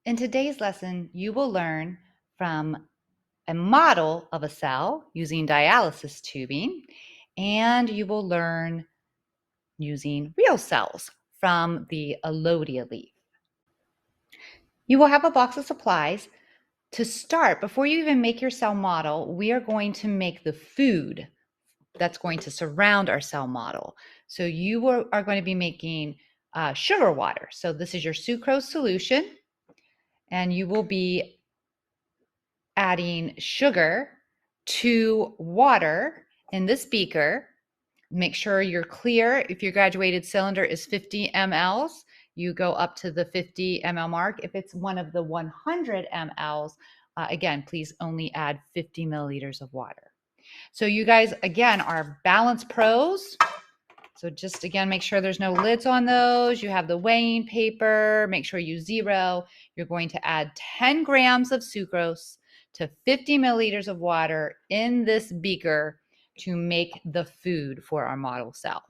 In today's lesson, you will learn from a model of a cell using dialysis tubing, and you will learn using real cells from the Elodea leaf. You will have a box of supplies. To start, before you even make your cell model, we are going to make the food that's going to surround our cell model. So you are going to be making sugar water. So this is your sucrose solution, and you will be adding sugar to water in this beaker. Make sure you're clear. If your graduated cylinder is 50 mLs, you go up to the 50 ml mark. If it's one of the 100 mLs, again, please only add 50 milliliters of water. So you guys, again, are balance pros. So just, again, make sure there's no lids on those. You have the weighing paper. Make sure you zero. You're going to add 10 grams of sucrose to 50 milliliters of water in this beaker to make the food for our model cell.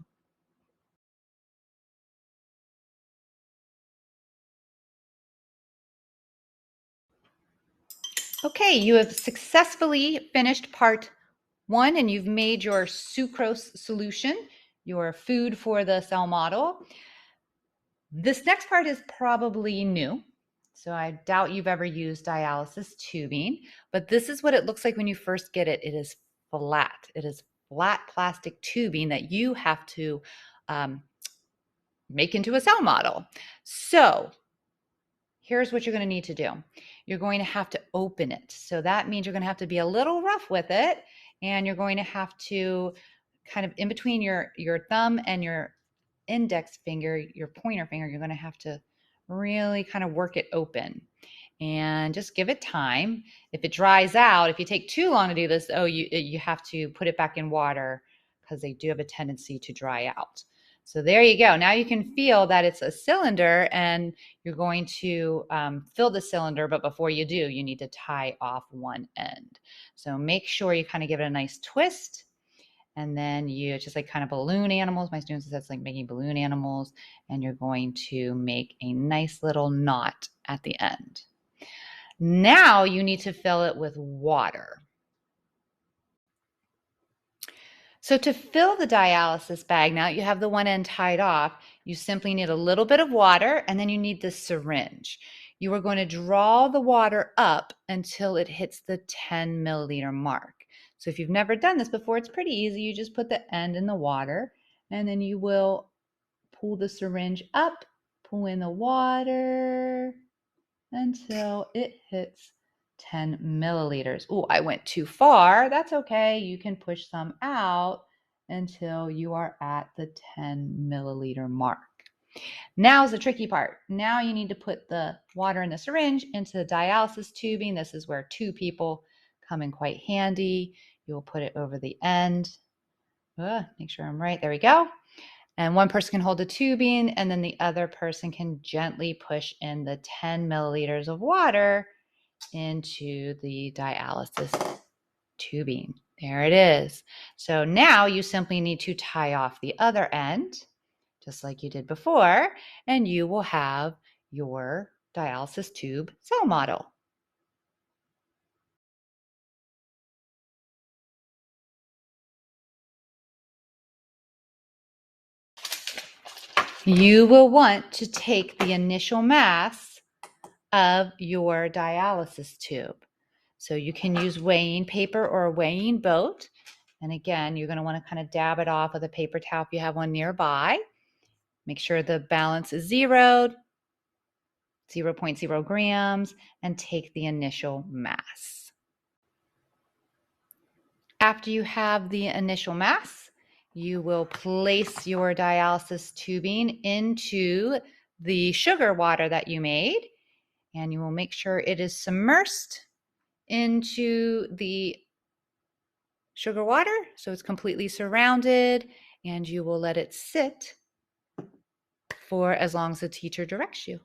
Okay, you have successfully finished part 1, and you've made your sucrose solution, your food for the cell model. This next part is probably new, so I doubt you've ever used dialysis tubing, but this is what it looks like when you first get it. It is flat. It is flat plastic tubing that you have to make into a cell model. So here's what you're going to need to do. You're going to have to open it. So that means you're going to have to be a little rough with it, and you're going to have to kind of in between your thumb and your index finger, your pointer finger, you're going to have to really kind of work it open and just give it time. If it dries out, if you take too long to do this, you have to put it back in water because they do have a tendency to dry out. So there you go. Now you can feel that it's a cylinder, and you're going to fill the cylinder, but before you do, you need to tie off one end. So make sure you kind of give it a nice twist, and then you just like kind of balloon animals. My students said it's like making balloon animals, and you're going to make a nice little knot at the end. Now you need to fill it with water. So to fill the dialysis bag, now that you have the one end tied off, you simply need a little bit of water, and then you need the syringe. You are going to draw the water up until it hits the 10 milliliter mark. So if you've never done this before, it's pretty easy. You just put the end in the water, and then you will pull the syringe up, pull in the water until it hits 10 milliliters. Oh, I went too far. That's okay. You can push some out until you are at the 10 milliliter mark. Now's the tricky part. Now you need to put the water in the syringe into the dialysis tubing. This is where 2 people come in quite handy. You will put it over the end. Make sure I'm right. There we go. And one person can hold the tubing, and then the other person can gently push in the 10 milliliters of water into the dialysis tubing. There it is. So now you simply need to tie off the other end, just like you did before, and you will have your dialysis tube cell model. You will want to take the initial mass of your dialysis tube. So you can use weighing paper or a weighing boat. And again, you're going to want to kind of dab it off with a paper towel if you have one nearby. Make sure the balance is zeroed, 0.0 grams, and take the initial mass. After you have the initial mass, you will place your dialysis tubing into the sugar water that you made, and you will make sure it is submersed into the sugar water so it's completely surrounded, and you will let it sit for as long as the teacher directs you.